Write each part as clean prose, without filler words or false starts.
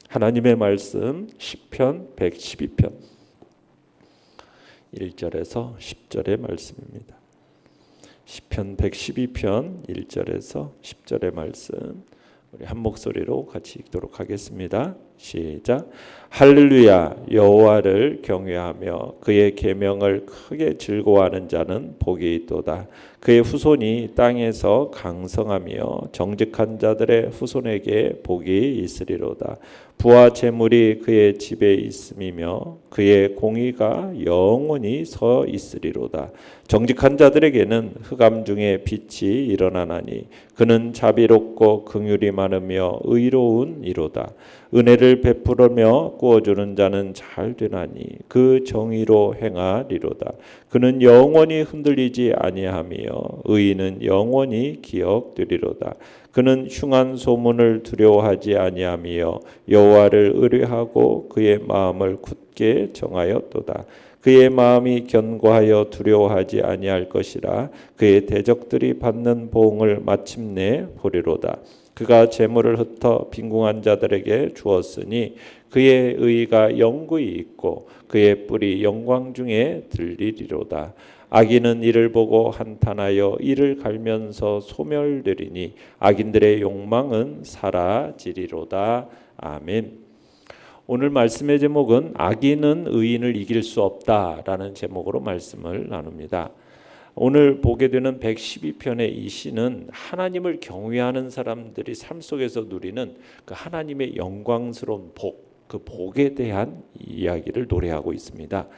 하나님의 말씀 시편 112편 1절에서 10절의 말씀입니다. 시편 112편 1절에서 10절의 말씀 우리 한 목소리로 같이 읽도록 하겠습니다. 시작. 할렐루야. 여호와를 경외하며 그의 계명을 크게 즐거워하는 자는 복이 있도다. 그의 후손이 땅에서 강성하며 정직한 자들의 후손에게 복이 있으리로다. 부와 재물이 그의 집에 있음이며 그의 공의가 영원히 서 있으리로다. 정직한 자들에게는 흑암 중에 빛이 일어나나니 그는 자비롭고 긍휼이 많으며 의로운 이로다. 은혜를 베풀으며 구워주는 자는 잘 되나니 그 정의로 행하리로다. 그는 영원히 흔들리지 아니하며 의인은 영원히 기억되리로다. 그는 흉한 소문을 두려워하지 아니하며 여호와를 의뢰하고 그의 마음을 굳게 정하였도다. 그의 마음이 견고하여 두려워하지 아니할 것이라. 그의 대적들이 받는 보응을 마침내 보리로다. 그가 재물을 흩어 빈궁한 자들에게 주었으니 그의 의가 영구히 있고 그의 뿔이 영광 중에 들리리로다. 악인은 이를 보고 한탄하여 이를 갈면서 소멸되리니 악인들의 욕망은 사라지리로다. 아멘. 오늘 말씀의 제목은 악인은 의인을 이길 수 없다라는 제목으로 말씀을 나눕니다. 오늘 보게 되는 112편의 이 시는 하나님을 경외하는 사람들이 삶 속에서 누리는 그 하나님의 영광스러운 복, 그 복에 대한 이야기를 노래하고 있습니다.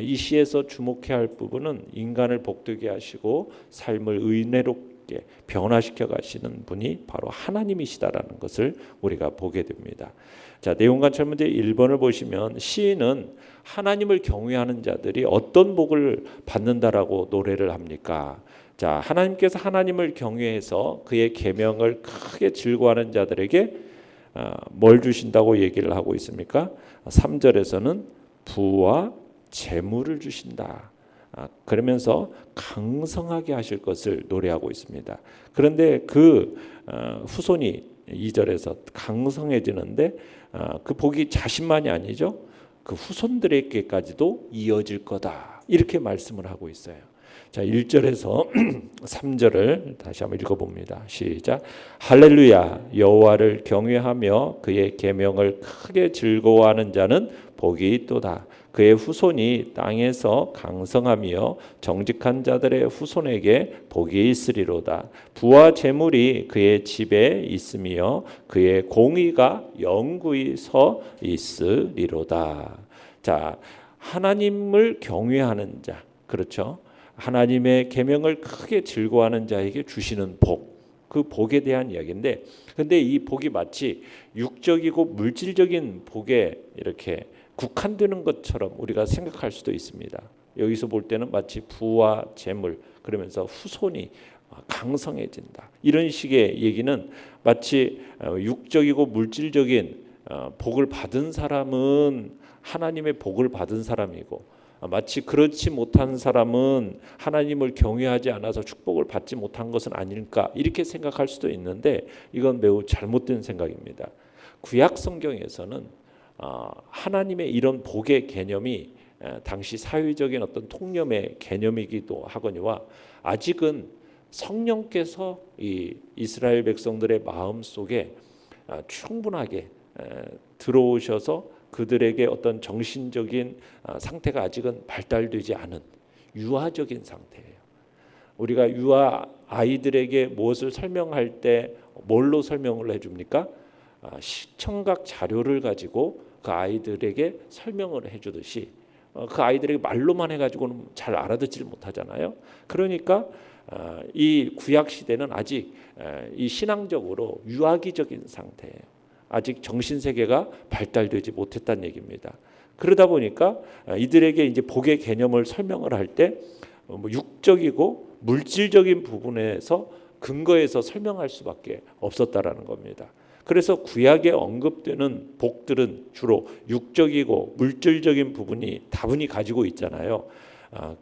이 시에서 주목해야 할 부분은 인간을 복되게 하시고 삶을 은혜롭게 변화시켜 가시는 분이 바로 하나님이시다라는 것을 우리가 보게 됩니다. 자, 내용 관찰 문제 1번을 보시면 시인은 하나님을 경외하는 자들이 어떤 복을 받는다라고 노래를 합니까? 자, 하나님께서 하나님을 경외해서 그의 계명을 크게 즐거워하는 자들에게 뭘 주신다고 얘기를 하고 있습니까? 3절에서는 부와 재물을 주신다. 그러면서 강성하게 하실 것을 노래하고 있습니다. 그런데 그 후손이 2절에서 강성해지는데 그 복이 자신만이 아니죠. 그 후손들에게까지도 이어질 거다. 이렇게 말씀을 하고 있어요. 자, 1절에서 3절을 다시 한번 읽어봅니다. 시작. 할렐루야. 여호와를 경외하며 그의 계명을 크게 즐거워하는 자는 복이 있도다. 그의 후손이 땅에서 강성하며 정직한 자들의 후손에게 복이 있으리로다. 부와 재물이 그의 집에 있으며 그의 공의가 영구히 서 있으리로다. 자, 하나님을 경외하는 자, 그렇죠? 하나님의 계명을 크게 즐거워하는 자에게 주시는 복, 그 복에 대한 이야기인데, 근데 이 복이 마치 육적이고 물질적인 복에 이렇게 국한되는 것처럼 우리가 생각할 수도 있습니다. 여기서 볼 때는 마치 부와 재물, 그러면서 후손이 강성해진다. 이런 식의 얘기는 마치 육적이고 물질적인 복을 받은 사람은 하나님의 복을 받은 사람이고, 마치 그렇지 못한 사람은 하나님을 경외하지 않아서 축복을 받지 못한 것은 아닐까, 이렇게 생각할 수도 있는데 이건 매우 잘못된 생각입니다. 구약 성경에서는 하나님의 이런 복의 개념이 당시 사회적인 어떤 통념의 개념이기도 하거니와 아직은 성령께서 이 이스라엘 백성들의 마음 속에 충분하게 들어오셔서 그들에게 어떤 정신적인 상태가 아직은 발달되지 않은 유아적인 상태예요. 우리가 유아 아이들에게 무엇을 설명할 때 뭘로 설명을 해줍니까? 시청각 자료를 가지고 그 아이들에게 설명을 해주듯이 그 아이들에게 말로만 해가지고는 잘 알아듣지를 못하잖아요. 그러니까 이 구약 시대는 아직 이 신앙적으로 유아기적인 상태예요. 아직 정신세계가 발달되지 못했다는 얘기입니다. 그러다 보니까 이들에게 이제 복의 개념을 설명을 할 때 육적이고 물질적인 부분에서 근거해서 설명할 수밖에 없었다라는 겁니다. 그래서 구약에 언급되는 복들은 주로 육적이고 물질적인 부분이 다분히 가지고 있잖아요.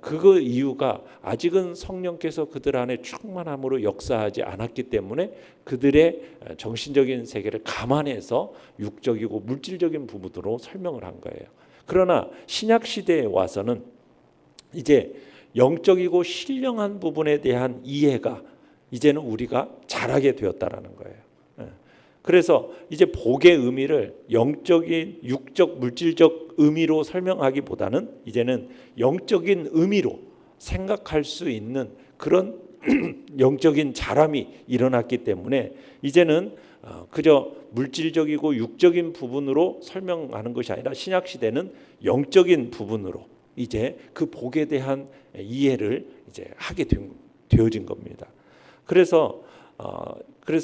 그거 이유가 아직은 성령께서 그들 안에 충만함으로 역사하지 않았기 때문에 그들의 정신적인 세계를 감안해서 육적이고 물질적인 부분으로 설명을 한 거예요. 그러나 신약 시대에 와서는 이제 영적이고 신령한 부분에 대한 이해가 이제는 우리가 잘하게 되었다라는 거예요. 그래서 이제 복의 의미를 영적인 육적 물질적 의미로 설명하기보다는 이제는 영적인 의미로 생각할 수 있는 그런 영적인 자람이 일어났기 때문에 이제는 그저 물질적이고 육적인 부분으로 설명하는 것이 아니라 신약 시대는 영적인 부분으로 이제 그 복에 대한 이해를 이제 하게 되어진 겁니다. 그래서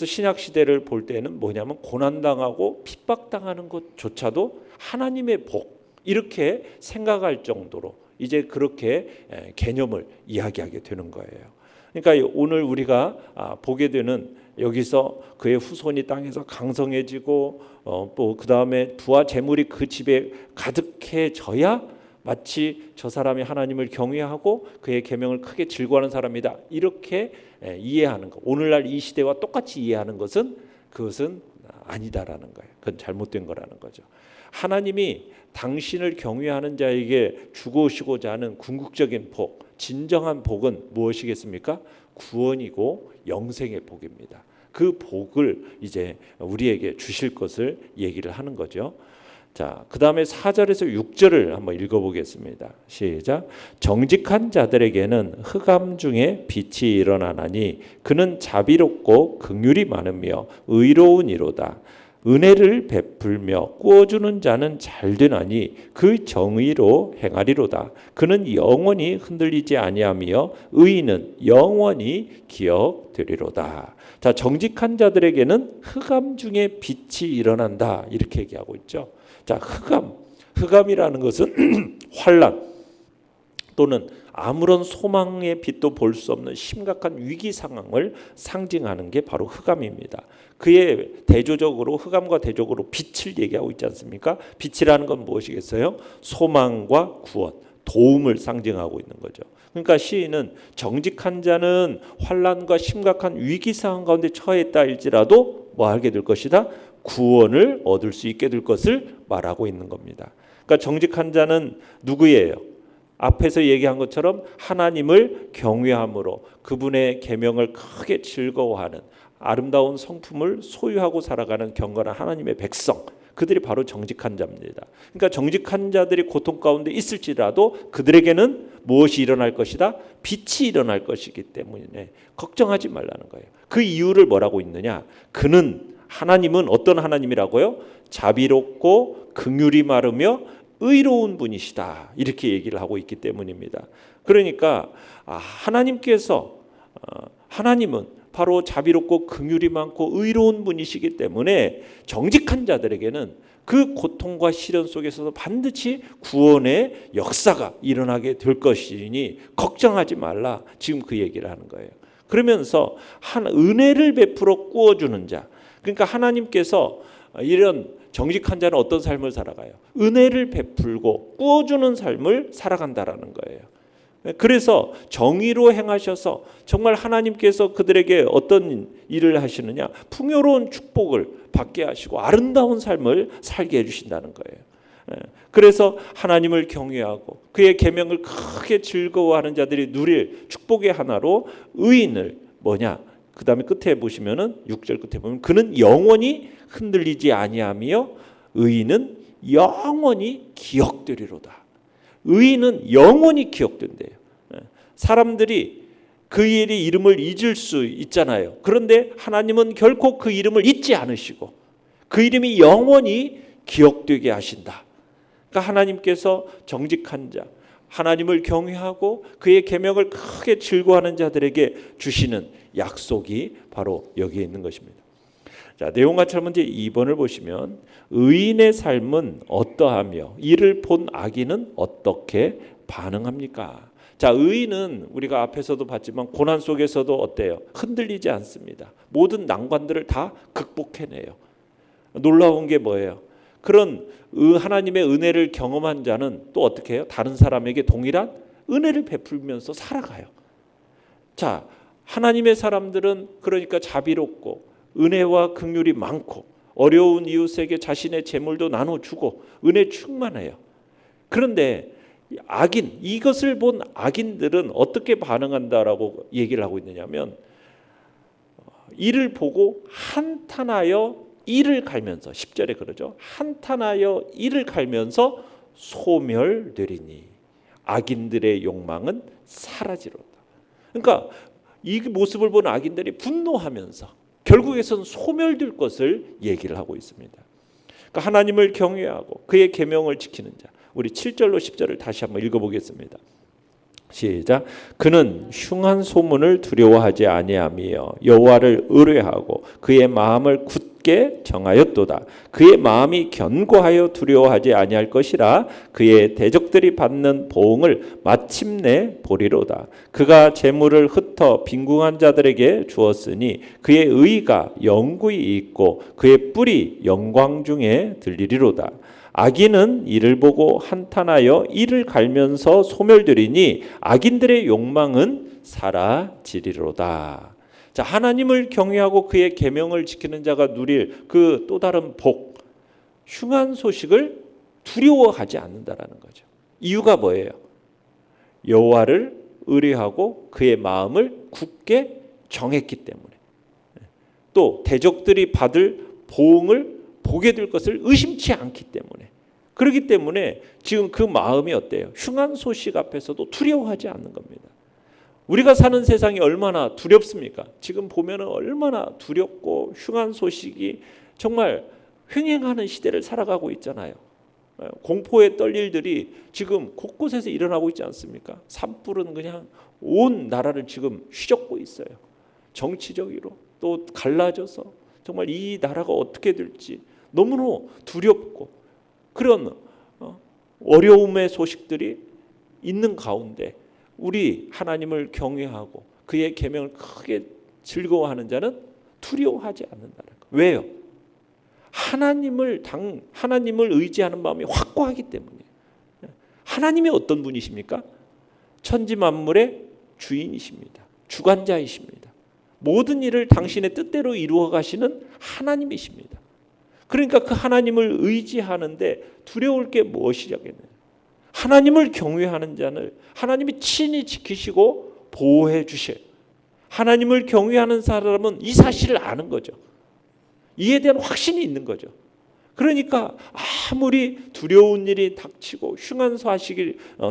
신약 시대를 볼 때는 뭐냐면 고난당하고 핍박당하는 것조차도 하나님의 복 이렇게 생각할 정도로 이제 그렇게 개념을 이야기하게 되는 거예요. 그러니까 오늘 우리가 보게 되는 여기서 그의 후손이 땅에서 강성해지고 또 그 다음에 부와 재물이 그 집에 가득해져야 마치 저 사람이 하나님을 경외하고 그의 계명을 크게 즐거워하는 사람이다 이렇게 이해하는 것. 오늘날 이 시대와 똑같이 이해하는 것은 그것은 아니다라는 거예요. 그건 잘못된 거라는 거죠. 하나님이 당신을 경외하는 자에게 주고시고자 하는 궁극적인 복, 진정한 복은 무엇이겠습니까? 구원이고 영생의 복입니다. 그 복을 이제 우리에게 주실 것을 얘기를 하는 거죠. 자, 그 다음에 4절에서 6절을 한번 읽어보겠습니다. 시작. 정직한 자들에게는 흑암 중에 빛이 일어나나니 그는 자비롭고 긍휼이 많으며 의로운 이로다. 은혜를 베풀며 꾸어주는 자는 잘되나니 그 정의로 행하리로다. 그는 영원히 흔들리지 아니하며 의인은 영원히 기억되리로다. 자, 정직한 자들에게는 흑암 중에 빛이 일어난다 이렇게 얘기하고 있죠. 자, 흑암이라는 것은 환난 또는 아무런 소망의 빛도 볼 수 없는 심각한 위기 상황을 상징하는 게 바로 흑암입니다. 그의 대조적으로 흑암과 대조적으로 빛을 얘기하고 있지 않습니까? 빛이라는 건 무엇이겠어요? 소망과 구원, 도움을 상징하고 있는 거죠. 그러니까 시인은 정직한 자는 환난과 심각한 위기 상황 가운데 처했다 할지라도 뭐 하게 될 것이다? 구원을 얻을 수 있게 될 것을 말하고 있는 겁니다. 그러니까 정직한 자는 누구예요? 앞에서 얘기한 것처럼 하나님을 경외함으로 그분의 계명을 크게 즐거워하는 아름다운 성품을 소유하고 살아가는 경건한 하나님의 백성, 그들이 바로 정직한 자입니다. 그러니까 정직한 자들이 고통 가운데 있을지라도 그들에게는 무엇이 일어날 것이다? 빛이 일어날 것이기 때문에 걱정하지 말라는 거예요. 그 이유를 뭐라고 있느냐? 하나님은 어떤 하나님이라고요? 자비롭고 긍휼이 많으며 의로운 분이시다 이렇게 얘기를 하고 있기 때문입니다. 그러니까 하나님은 바로 자비롭고 긍휼이 많고 의로운 분이시기 때문에 정직한 자들에게는 그 고통과 시련 속에서도 반드시 구원의 역사가 일어나게 될 것이니 걱정하지 말라 지금 그 얘기를 하는 거예요. 그러면서 은혜를 베풀어 꾸어주는 자, 그러니까 하나님께서 이런 정직한 자는 어떤 삶을 살아가요? 은혜를 베풀고 꾸어주는 삶을 살아간다라는 거예요. 그래서 정의로 행하셔서 정말 하나님께서 그들에게 어떤 일을 하시느냐? 풍요로운 축복을 받게 하시고 아름다운 삶을 살게 해주신다는 거예요. 그래서 하나님을 경외하고 그의 계명을 크게 즐거워하는 자들이 누릴 축복의 하나로 의인을 그 다음에 끝에 보시면은 6절 끝에 보면 그는 영원히 흔들리지 아니하며 의인은 영원히 기억되리로다. 의인은 영원히 기억된대요. 사람들이 그 일이 이름을 잊을 수 있잖아요. 그런데 하나님은 결코 그 이름을 잊지 않으시고 그 이름이 영원히 기억되게 하신다. 그러니까 하나님께서 정직한 자, 하나님을 경외하고 그의 계명을 크게 즐거워하는 자들에게 주시는 약속이 바로 여기에 있는 것입니다. 자, 내용과처럼 이제 2번을 보시면 의인의 삶은 어떠하며 이를 본 악인은 어떻게 반응합니까? 자, 의인은 우리가 앞에서도 봤지만 고난 속에서도 어때요? 흔들리지 않습니다. 모든 난관들을 다 극복해내요. 놀라운 게 뭐예요? 그런 하나님의 은혜를 경험한 자는 또 어떻게 해요? 다른 사람에게 동일한 은혜를 베풀면서 살아가요. 자, 하나님의 사람들은 그러니까 자비롭고 은혜와 긍휼이 많고 어려운 이웃에게 자신의 재물도 나눠주고 은혜 충만해요. 그런데 악인, 이것을 본 악인들은 어떻게 반응한다라고 얘기를 하고 있느냐면 이를 보고 한탄하여 이를 갈면서 10절에 그러죠. 한탄하여 이를 갈면서 소멸되리니 악인들의 욕망은 사라지로다. 그러니까 이 모습을 본 악인들이 분노하면서 결국에선 소멸될 것을 얘기를 하고 있습니다. 그러니까 하나님을 경외하고 그의 계명을 지키는 자, 우리 7절로 10절을 다시 한번 읽어보겠습니다. 시작. 그는 흉한 소문을 두려워하지 아니하며 여호와를 의뢰하고 그의 마음을 굳게 정하였도다. 그의 마음이 견고하여 두려워하지 아니할 것이라. 그의 대적들이 받는 보응을 마침내 보리로다. 그가 재물을 흩어 빈궁한 자들에게 주었으니 그의 의가 영구히 있고 그의 뿔이 영광 중에 들리리로다. 악인은 이를 보고 한탄하여 이를 갈면서 소멸되리니 악인들의 욕망은 사라지리로다. 자, 하나님을 경외하고 그의 계명을 지키는 자가 누릴 그 또 다른 복, 흉한 소식을 두려워하지 않는다라는 거죠. 이유가 뭐예요? 여호와를 의뢰하고 그의 마음을 굳게 정했기 때문에, 또 대적들이 받을 보응을 보게 될 것을 의심치 않기 때문에, 그렇기 때문에 지금 그 마음이 어때요? 흉한 소식 앞에서도 두려워하지 않는 겁니다. 우리가 사는 세상이 얼마나 두렵습니까? 지금 보면 얼마나 두렵고 흉한 소식이 정말 횡행하는 시대를 살아가고 있잖아요. 공포에 떨 일들이 지금 곳곳에서 일어나고 있지 않습니까? 산불은 그냥 온 나라를 지금 휘젓고 있어요. 정치적으로 또 갈라져서 정말 이 나라가 어떻게 될지 너무나 두렵고 그런 어려움의 소식들이 있는 가운데 우리 하나님을 경외하고 그의 계명을 크게 즐거워하는 자는 두려워하지 않는다는 거. 왜요? 하나님을 의지하는 마음이 확고하기 때문이에요. 하나님이 어떤 분이십니까? 천지 만물의 주인이십니다. 주관자이십니다. 모든 일을 당신의 뜻대로 이루어 가시는 하나님이십니다. 그러니까 그 하나님을 의지하는데 두려울 게 무엇이냐겠네요. 하나님을 경외하는 자는 하나님이 친히 지키시고 보호해 주셔요. 하나님을 경외하는 사람은 이 사실을 아는 거죠. 이에 대한 확신이 있는 거죠. 그러니까 아무리 두려운 일이 닥치고 흉한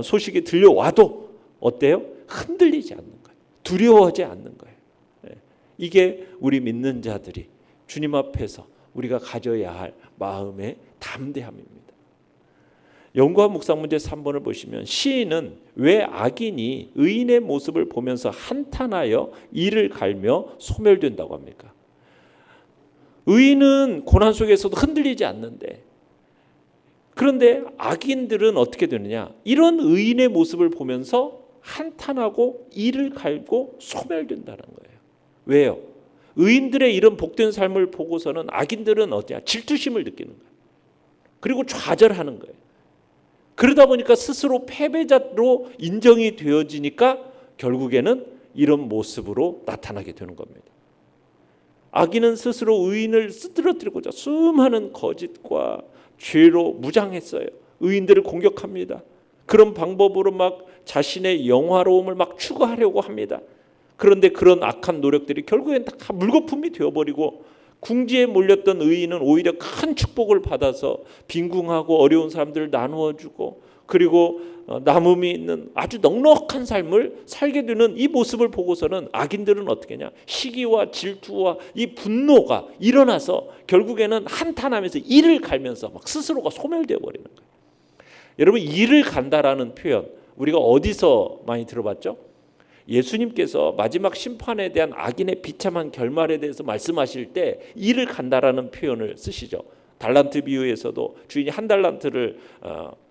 소식이 들려와도 어때요? 흔들리지 않는 거예요. 두려워하지 않는 거예요. 이게 우리 믿는 자들이 주님 앞에서 우리가 가져야 할 마음의 담대함입니다. 연구와 묵상 문제 3번을 보시면 시인은 왜 악인이 의인의 모습을 보면서 한탄하여 이를 갈며 소멸된다고 합니까? 의인은 고난 속에서도 흔들리지 않는데, 그런데 악인들은 어떻게 되느냐? 이런 의인의 모습을 보면서 한탄하고 이를 갈고 소멸된다는 거예요. 왜요? 의인들의 이런 복된 삶을 보고서는 악인들은 어때요? 질투심을 느끼는 거예요. 그리고 좌절하는 거예요. 그러다 보니까 스스로 패배자로 인정이 되어지니까 결국에는 이런 모습으로 나타나게 되는 겁니다. 악인은 스스로 의인을 쓰러뜨리고자 수많은 거짓과 죄로 무장했어요. 의인들을 공격합니다. 그런 방법으로 막 자신의 영화로움을 막 추구하려고 합니다. 그런데 그런 악한 노력들이 결국엔 다 물거품이 되어버리고 궁지에 몰렸던 의인은 오히려 큰 축복을 받아서 빈궁하고 어려운 사람들을 나누어주고 그리고 남음이 있는 아주 넉넉한 삶을 살게 되는 이 모습을 보고서는 악인들은 어떻게 하냐? 시기와 질투와 이 분노가 일어나서 결국에는 한탄하면서 이를 갈면서 막 스스로가 소멸되어 버리는 거예요. 여러분, 이를 간다라는 표현 우리가 어디서 많이 들어봤죠? 예수님께서 마지막 심판에 대한 악인의 비참한 결말에 대해서 말씀하실 때 이를 간다라는 표현을 쓰시죠. 달란트 비유에서도 주인이 한 달란트를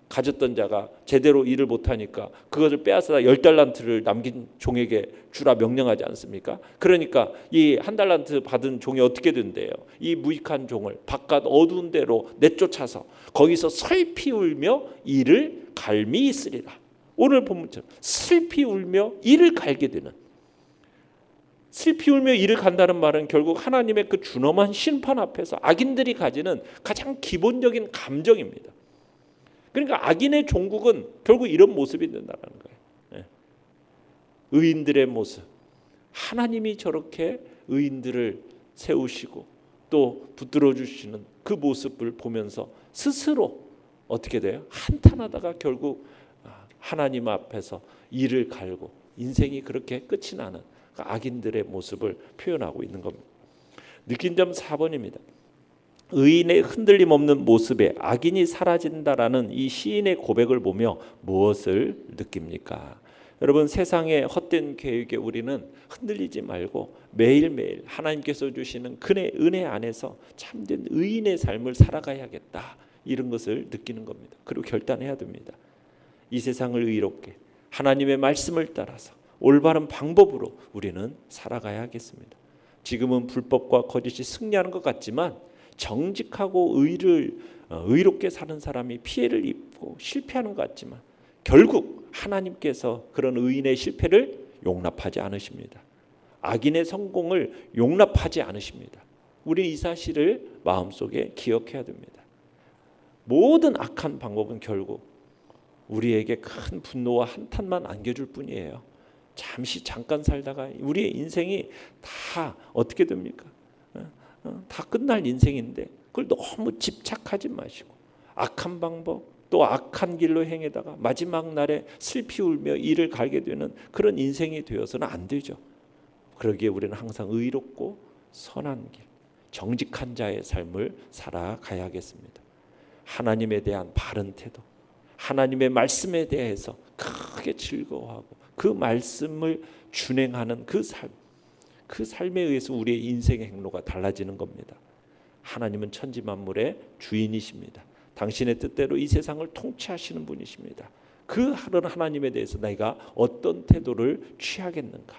가졌던 자가 제대로 일을 못하니까 그것을 빼앗아 10달란트를 남긴 종에게 주라 명령하지 않습니까? 그러니까 이 한 달란트 받은 종이 어떻게 된대요? 이 무익한 종을 바깥 어두운 데로 내쫓아서 거기서 슬피 울며 이를 갈미 있으리라. 오늘 본문처럼 슬피 울며 이를 갈게 되는, 슬피 울며 이를 간다는 말은 결국 하나님의 그 준엄한 심판 앞에서 악인들이 가지는 가장 기본적인 감정입니다. 그러니까 악인의 종국은 결국 이런 모습이 된다는 거예요. 의인들의 모습, 하나님이 저렇게 의인들을 세우시고 또 붙들어 주시는 그 모습을 보면서 스스로 어떻게 돼요? 한탄하다가 결국 하나님 앞에서 이를 갈고 인생이 그렇게 끝이 나는 악인들의 모습을 표현하고 있는 겁니다. 느낀 점 4번입니다. 의인의 흔들림 없는 모습에 악인이 사라진다라는 이 시인의 고백을 보며 무엇을 느낍니까? 여러분, 세상의 헛된 계획에 우리는 흔들리지 말고 매일매일 하나님께서 주시는 그의 은혜 안에서 참된 의인의 삶을 살아가야겠다, 이런 것을 느끼는 겁니다. 그리고 결단해야 됩니다. 이 세상을 의롭게 하나님의 말씀을 따라서 올바른 방법으로 우리는 살아가야겠습니다. 지금은 불법과 거짓이 승리하는 것 같지만 정직하고 의롭게 사는 사람이 피해를 입고 실패하는 것 같지만 결국 하나님께서 그런 의인의 실패를 용납하지 않으십니다. 악인의 성공을 용납하지 않으십니다. 우리는 이 사실을 마음속에 기억해야 됩니다. 모든 악한 방법은 결국 우리에게 큰 분노와 한탄만 안겨줄 뿐이에요. 잠깐 살다가 우리의 인생이 다 어떻게 됩니까? 다 끝날 인생인데 그걸 너무 집착하지 마시고 악한 방법 또 악한 길로 행에다가 마지막 날에 슬피 울며 이를 갈게 되는 그런 인생이 되어서는 안 되죠. 그러기에 우리는 항상 의롭고 선한 길, 정직한 자의 삶을 살아가야겠습니다. 하나님에 대한 바른 태도, 하나님의 말씀에 대해서 크게 즐거워하고 그 말씀을 준행하는 그 삶, 그 삶에 의해서 우리의 인생의 행로가 달라지는 겁니다. 하나님은 천지 만물의 주인이십니다. 당신의 뜻대로 이 세상을 통치하시는 분이십니다. 그 하나님에 대해서 내가 어떤 태도를 취하겠는가,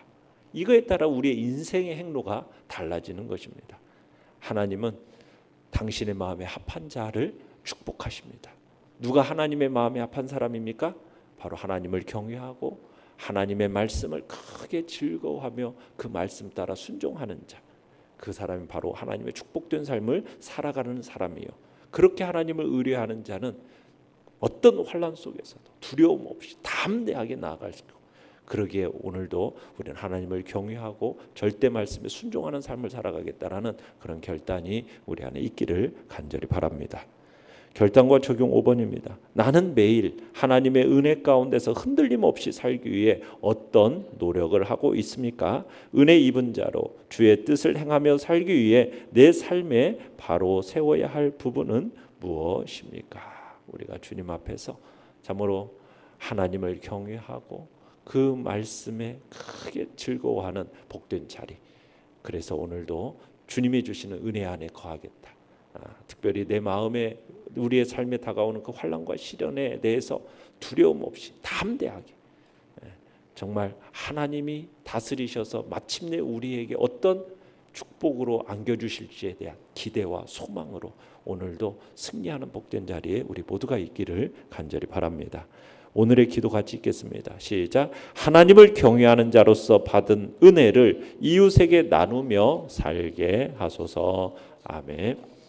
이거에 따라 우리의 인생의 행로가 달라지는 것입니다. 하나님은 당신의 마음에 합한 자를 축복하십니다. 누가 하나님의 마음에 합한 사람입니까? 바로 하나님을 경외하고 하나님의 말씀을 크게 즐거워하며 그 말씀 따라 순종하는 자, 그 사람이 바로 하나님의 축복된 삶을 살아가는 사람이요. 그렇게 하나님을 의뢰하는 자는 어떤 환난 속에서도 두려움 없이 담대하게 나아갈 수 있고, 그러기에 오늘도 우리는 하나님을 경외하고 절대 말씀에 순종하는 삶을 살아가겠다라는 그런 결단이 우리 안에 있기를 간절히 바랍니다. 결단과 적용 5번입니다. 나는 매일 하나님의 은혜 가운데서 흔들림 없이 살기 위해 어떤 노력을 하고 있습니까? 은혜 입은 자로 주의 뜻을 행하며 살기 위해 내 삶에 바로 세워야 할 부분은 무엇입니까? 우리가 주님 앞에서 참으로 하나님을 경외하고 그 말씀에 크게 즐거워하는 복된 자리, 그래서 오늘도 주님이 주시는 은혜 안에 거하겠다. 특별히 내 마음에 우리의 삶에 다가오는 그 환난과 시련에 대해서 두려움 없이 담대하게 정말 하나님이 다스리셔서 마침내 우리에게 어떤 축복으로 안겨주실지에 대한 기대와 소망으로 오늘도 승리하는 복된 자리에 우리 모두가 있기를 간절히 바랍니다. 오늘의 기도 같이 읽겠습니다. 시작. 하나님을 경외하는 자로서 받은 은혜를 이웃에게 나누며 살게 하소서. 아멘.